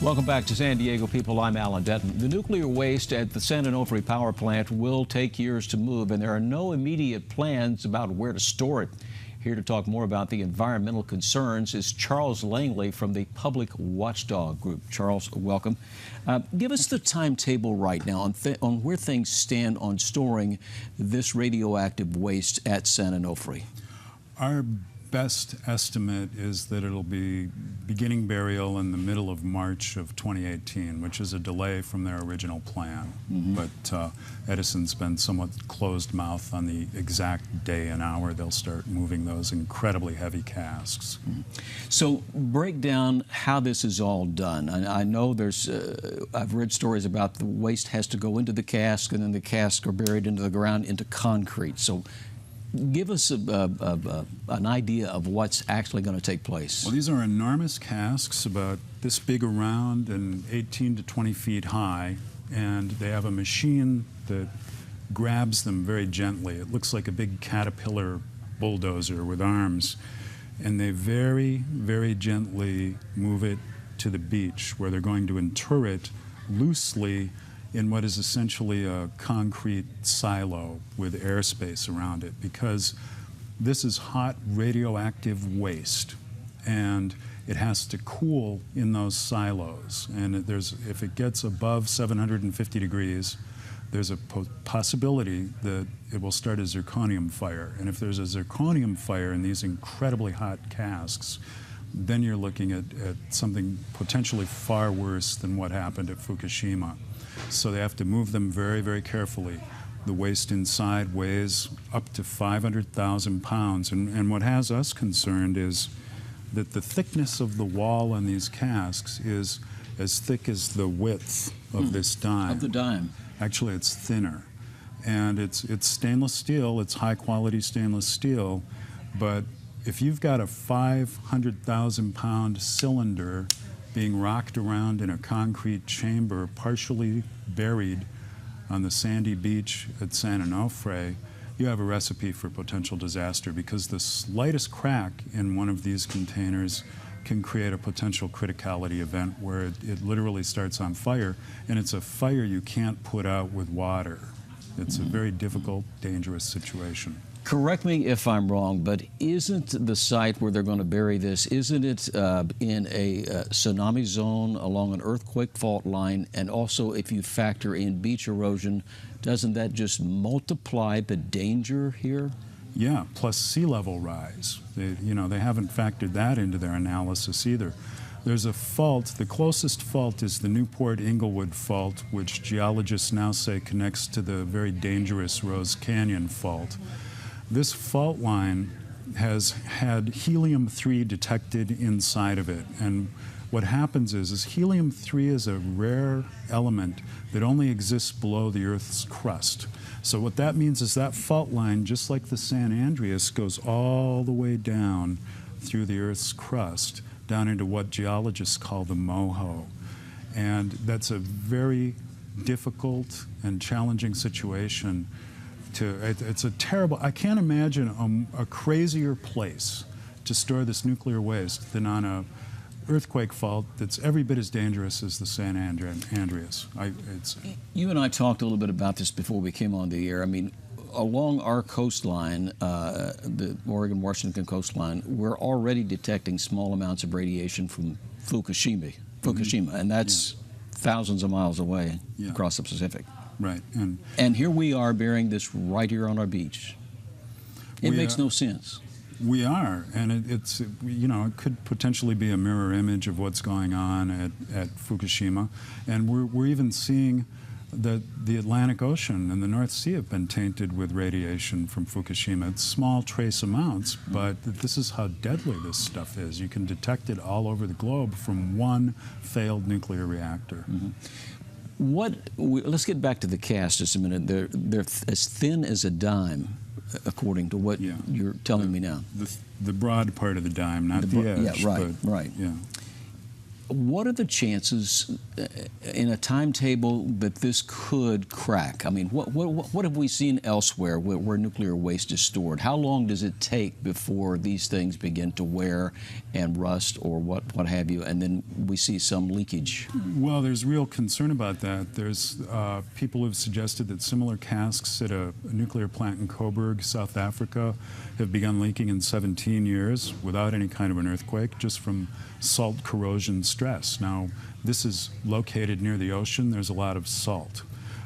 Welcome back to San Diego, people. I'm Alan Denton. The nuclear waste at the San Onofre power plant will take years to move, and there are no immediate plans about where to store it. Here to talk more about the environmental concerns is Charles Langley from the Public Watchdog Group. Charles, welcome. Give us the timetable right now on where things stand on storing this radioactive waste at San Onofre. Our best estimate is that it'll be beginning burial in the middle of March of 2018, which is a delay from their original plan. But Edison's been somewhat closed mouth on the exact day and hour they'll start moving those incredibly heavy casks. So break down how this is all done. I know there's, I've read stories about the waste has to go into the cask, and then the casks are buried into the ground into concrete. So give us an idea of what's actually going to take place. Well, these are enormous casks, about this big around and 18 to 20 feet high, and they have a machine that grabs them very gently. It looks like a big caterpillar bulldozer with arms, and they very, very gently move it to the beach, where they're going to inter it loosely in what is essentially a concrete silo with airspace around it, because this is hot radioactive waste, and it has to cool in those silos. And if it gets above 750 degrees, there's a possibility that it will start a zirconium fire. And if there's a zirconium fire in these incredibly hot casks, then you're looking at something potentially far worse than what happened at Fukushima. So they have to move them very, very carefully. The waste inside weighs up to 500,000 pounds. And what has us concerned is that the thickness of the wall on these casks is as thick as the width of this dime. Of the dime. Actually, it's thinner. And it's stainless steel. It's high-quality stainless steel. But if you've got a 500,000-pound cylinder being rocked around in a concrete chamber, partially buried on the sandy beach at San Onofre, you have a recipe for potential disaster, because the slightest crack in one of these containers can create a potential criticality event where it literally starts on fire, and it's a fire you can't put out with water. It's a very difficult, dangerous situation. Correct me if I'm wrong, but isn't the site where they're going to bury this, isn't it in a tsunami zone along an earthquake fault line? And also, if you factor in beach erosion, doesn't that just multiply the danger here? Yeah, plus sea level rise. They haven't factored that into their analysis either. There's a fault. The closest fault is the Newport-Inglewood fault, which geologists now say connects to the very dangerous Rose Canyon fault. This fault line has had helium-3 detected inside of it, and what happens is helium-3 is a rare element that only exists below the Earth's crust. So what that means is that fault line, just like the San Andreas, goes all the way down through the Earth's crust, down into what geologists call the moho. And that's a very difficult and challenging situation. It's a terrible, I can't imagine a crazier place to store this nuclear waste than on a earthquake fault that's every bit as dangerous as the San Andreas. You and I talked a little bit about this before we came on the air. I mean, along our coastline, the Oregon-Washington coastline, we're already detecting small amounts of radiation from Fukushima, and that's thousands of miles away across the Pacific. Right. And here we are burying this right here on our beach. It makes no sense. We are, and it could potentially be a mirror image of what's going on at Fukushima. And we're even seeing that the Atlantic Ocean and the North Sea have been tainted with radiation from Fukushima. It's small trace amounts, but this is how deadly this stuff is. You can detect it all over the globe from one failed nuclear reactor. Let's get back to the cast just a minute. They're as thin as a dime, according to what you're telling me now. The broad part of the dime, not the edge. Yeah, right. Yeah. What are the chances in a timetable that this could crack? I mean, what have we seen elsewhere where nuclear waste is stored? How long does it take before these things begin to wear and rust or what have you, and then we see some leakage? Well, there's real concern about that. There's people who've suggested that similar casks at a nuclear plant in Coburg, South Africa, have begun leaking in 17 years without any kind of an earthquake, just from salt corrosion stress. Now, this is located near the ocean. There's a lot of salt.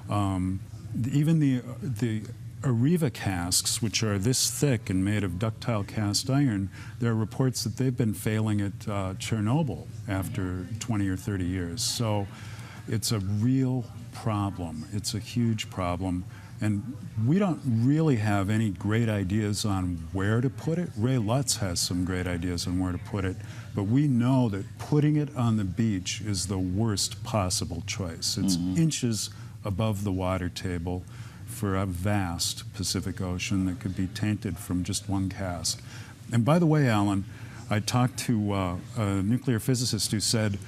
Even the Areva casks, which are this thick and made of ductile cast iron, there are reports that they've been failing at Chernobyl after 20 or 30 years. So it's a real problem. It's a huge problem. And we don't really have any great ideas on where to put it. Ray Lutz has some great ideas on where to put it, but we know that putting it on the beach is the worst possible choice. It's inches above the water table for a vast Pacific Ocean that could be tainted from just one cask. And by the way, Alan, I talked to a nuclear physicist who said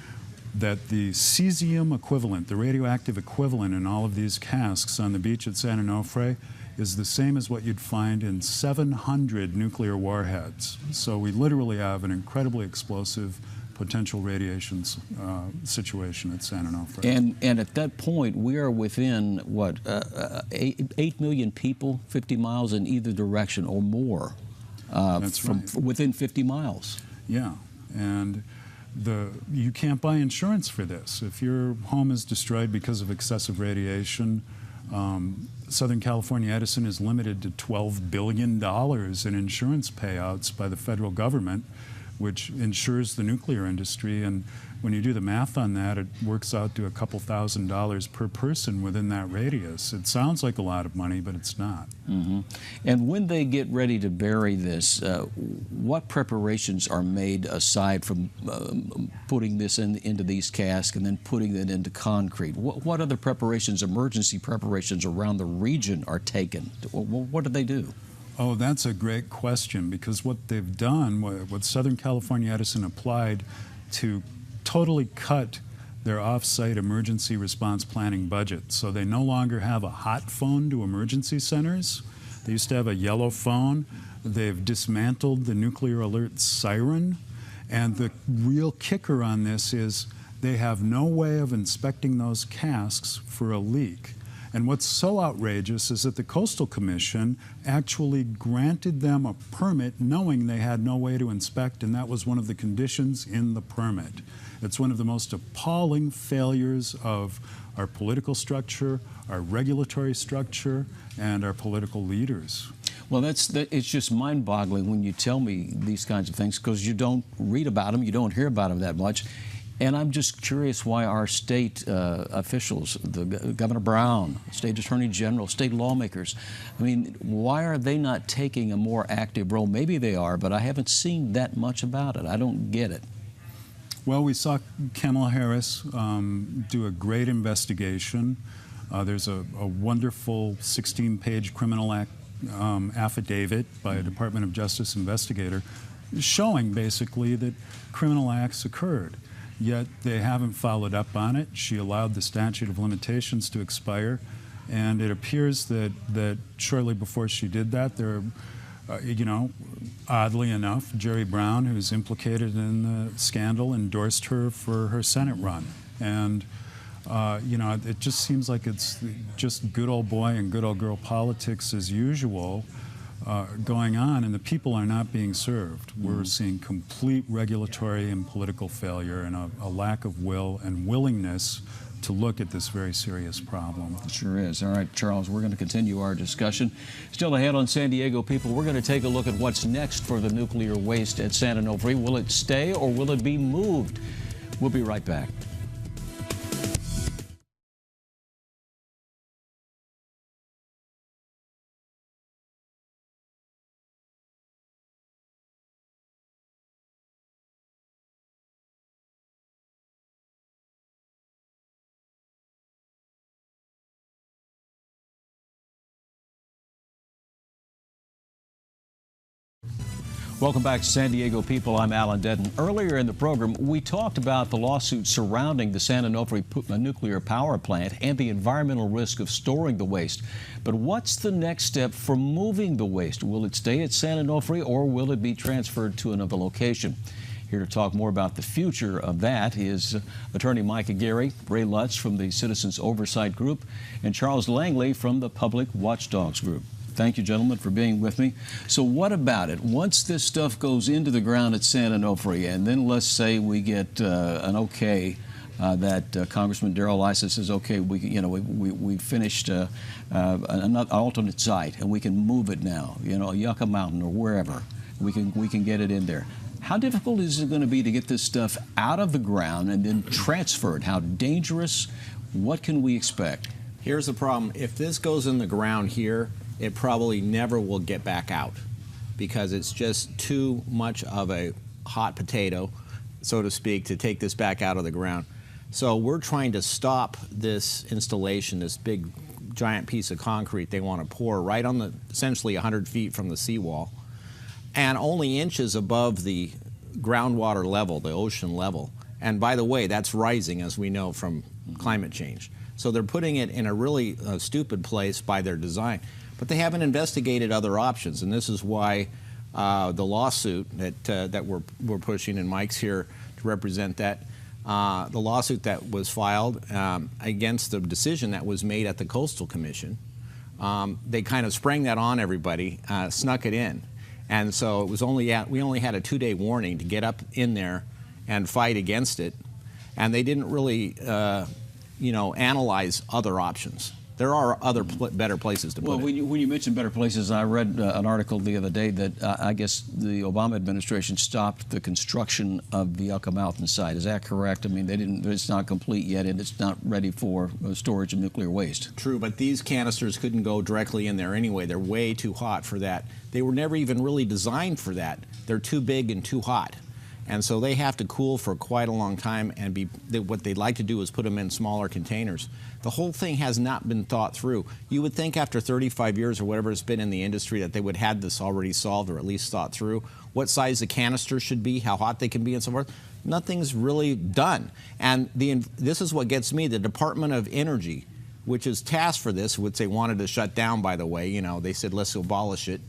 that the cesium equivalent, the radioactive equivalent in all of these casks on the beach at San Onofre is the same as what you'd find in 700 nuclear warheads. So we literally have an incredibly explosive potential radiation situation at San Onofre. And at that point, we are within, what, 8 million people, 50 miles in either direction or more. That's right. Within 50 miles. Yeah, and you can't buy insurance for this. If your home is destroyed because of excessive radiation, Southern California Edison is limited to $12 billion in insurance payouts by the federal government, which insures the nuclear industry. And when you do the math on that, it works out to a couple $1,000s per person within that radius. It sounds like a lot of money, but it's not. And when they get ready to bury this, what preparations are made aside from putting this into these casks and then putting it into concrete? What other preparations, emergency preparations around the region are taken? What do they do? Oh, that's a great question, because what they've done, what Southern California Edison applied to totally cut their off-site emergency response planning budget. So they no longer have a hot phone to emergency centers. They used to have a yellow phone. They've dismantled the nuclear alert siren. And the real kicker on this is they have no way of inspecting those casks for a leak. And what's so outrageous is that the Coastal Commission actually granted them a permit knowing they had no way to inspect, and that was one of the conditions in the permit. It's one of the most appalling failures of our political structure, our regulatory structure, and our political leaders. Well, it's just mind-boggling when you tell me these kinds of things, because you don't read about them, you don't hear about them that much. And I'm just curious why our state officials, Governor Brown, State Attorney General, state lawmakers, I mean, why are they not taking a more active role? Maybe they are, but I haven't seen that much about it. I don't get it. Well, we saw Kamala Harris do a great investigation. There's a wonderful 16-page criminal affidavit by a Department of Justice investigator showing basically that criminal acts occurred. Yet they haven't followed up on it. She allowed the statute of limitations to expire, and it appears that shortly before she did that, there, oddly enough, Jerry Brown, who's implicated in the scandal, endorsed her for her Senate run. And it just seems like it's just good old boy and good old girl politics as usual going on, and the people are not being served. We're seeing complete regulatory and political failure and a lack of will and willingness to look at this very serious problem. It sure is. All right, Charles, we're going to continue our discussion. Still ahead on San Diego People, we're going to take a look at what's next for the nuclear waste at San Onofre. Will it stay or will it be moved? We'll be right back. Welcome back to San Diego People. I'm Alan Dedden. Earlier in the program, we talked about the lawsuit surrounding the San Onofre nuclear power plant and the environmental risk of storing the waste. But what's the next step for moving the waste? Will it stay at San Onofre or will it be transferred to another location? Here to talk more about the future of that is attorney Mike Aguirre, Ray Lutz from the Citizens Oversight Group, and Charles Langley from the Public Watchdogs Group. Thank you, gentlemen, for being with me. So what about it? Once this stuff goes into the ground at San Onofre, and then let's say we get an okay that Congressman Darrell Issa says, okay, we finished an alternate site, and we can move it now, Yucca Mountain or wherever. We can get it in there. How difficult is it going to be to get this stuff out of the ground and then transferred? How dangerous? What can we expect? Here's the problem. If this goes in the ground here, it probably never will get back out because it's just too much of a hot potato, so to speak, to take this back out of the ground. So we're trying to stop this installation, this big giant piece of concrete they want to pour right on the, essentially 100 feet from the seawall, and only inches above the groundwater level, the ocean level. And by the way, that's rising, as we know, from climate change. So they're putting it in a really stupid place by their design. But they haven't investigated other options, and this is why the lawsuit that we're pushing, and Mike's here to represent that, the lawsuit that was filed against the decision that was made at the Coastal Commission. They kind of sprang that on everybody, snuck it in. And so it was we only had a 2-day warning to get up in there and fight against it. And they didn't really, analyze other options. There are other better places to put it. When you mention better places, I read an article the other day that I guess the Obama administration stopped the construction of the Yucca Mountain site. Is that correct? I mean, it's not complete yet, and it's not ready for storage of nuclear waste. True, but these canisters couldn't go directly in there anyway. They're way too hot for that. They were never even really designed for that. They're too big and too hot. And so they have to cool for quite a long time, and what they'd like to do is put them in smaller containers. The whole thing has not been thought through. You would think after 35 years or whatever it's been in the industry that they would have this already solved or at least thought through what size the canister should be, how hot they can be, and so forth. Nothing's really done. And this is what gets me. The Department of Energy, which is tasked for this, which they wanted to shut down, by the way, they said let's abolish it.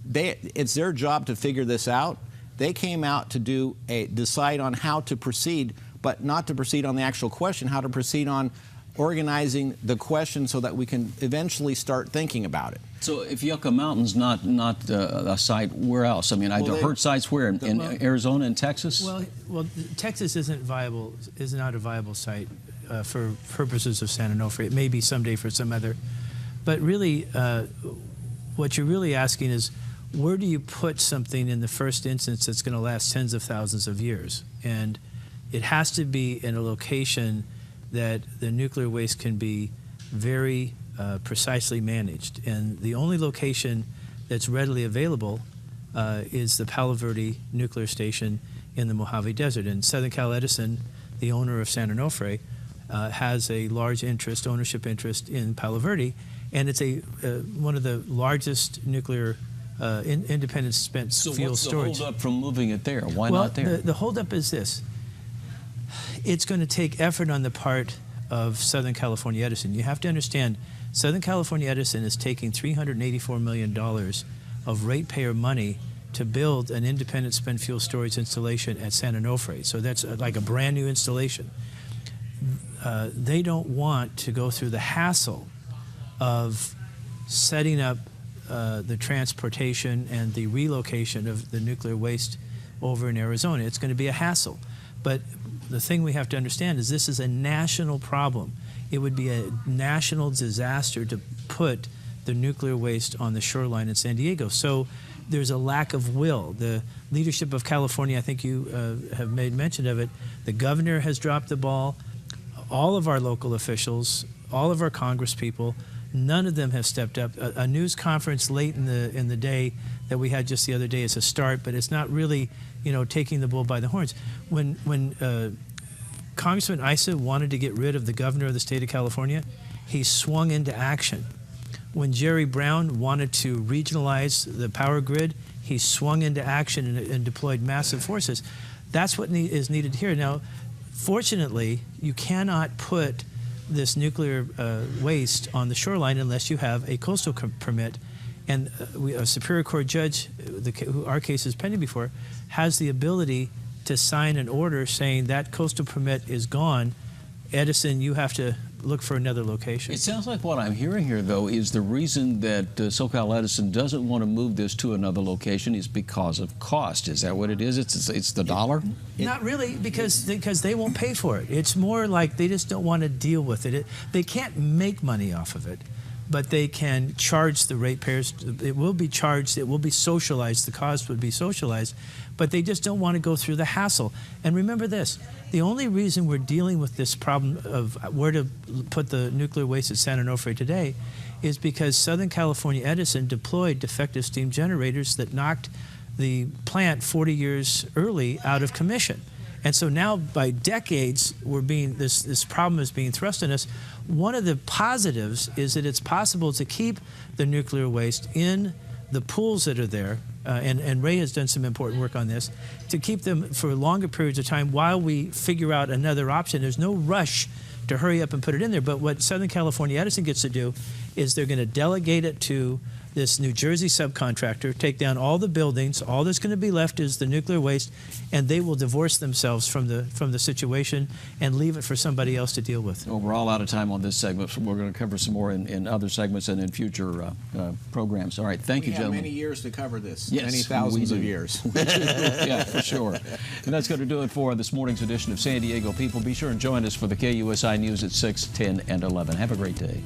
It's their job to figure this out. They came out to decide on how to proceed, but not to proceed on the actual question, how to proceed on organizing the question so that we can eventually start thinking about it. So if Yucca Mountain's not a site, where else? I mean, I heard sites where in Arizona and Texas. Well, Texas is not a viable site for purposes of San Onofre. It may be someday for some other, but really, what you're really asking is, where do you put something in the first instance that's going to last tens of thousands of years? And it has to be in a location that the nuclear waste can be very precisely managed. And the only location that's readily available is the Palo Verde nuclear station in the Mojave Desert. And Southern Cal Edison, the owner of San Onofre, has a large ownership interest in Palo Verde, and it's one of the largest nuclear independent spent fuel storage. So what's the holdup from moving it there? Why not there? The holdup is this. It's going to take effort on the part of Southern California Edison. You have to understand, Southern California Edison is taking $384 million of ratepayer money to build an independent spent fuel storage installation at San Onofre. So that's like a brand new installation. They don't want to go through the hassle of setting up the transportation and the relocation of the nuclear waste over in Arizona. It's going to be a hassle. But the thing we have to understand is this is a national problem. It would be a national disaster to put the nuclear waste on the shoreline in San Diego. So there's a lack of will. The leadership of California, I think you have made mention of it, the governor has dropped the ball. All of our local officials, all of our Congress people, none of them have stepped up. A news conference late in the day that we had just the other day is a start, but it's not really, taking the bull by the horns. When Congressman Issa wanted to get rid of the governor of the state of California, he swung into action. When Jerry Brown wanted to regionalize the power grid, he swung into action and deployed massive forces. That's what is needed here. Now, fortunately, you cannot put this nuclear waste on the shoreline unless you have a coastal permit. And a Superior Court judge, who our case is pending before, has the ability to sign an order saying that coastal permit is gone. Edison, you have to look for another location. It sounds like what I'm hearing here, though, is the reason that SoCal Edison doesn't want to move this to another location is because of cost. Is that what it is? It's the dollar? Not really, because they won't pay for it. It's more like they just don't want to deal with it. They can't make money off of it, but they can charge the ratepayers. It will be charged. It will be socialized. The cost would be socialized, but they just don't want to go through the hassle. And remember this. The only reason we're dealing with this problem of where to put the nuclear waste at San Onofre today is because Southern California Edison deployed defective steam generators that knocked the plant 40 years early out of commission. And so now, by decades, this problem is being thrust on us. One of the positives is that it's possible to keep the nuclear waste in the pools that are there, and Ray has done some important work on this, to keep them for longer periods of time while we figure out another option. There's no rush to hurry up and put it in there, but what Southern California Edison gets to do is they're going to delegate it to this New Jersey subcontractor, take down all the buildings. All that's going to be left is the nuclear waste, and they will divorce themselves from the situation and leave it for somebody else to deal with. Well, we're all out of time on this segment, so we're going to cover some more in other segments and in future programs. All right, thank you, gentlemen. We have many years to cover this, Yes, many thousands we of do. years. Yeah, for sure. And that's going to do it for this morning's edition of San Diego People. Be sure and join us for the KUSI News at 6, 10, and 11. Have a great day.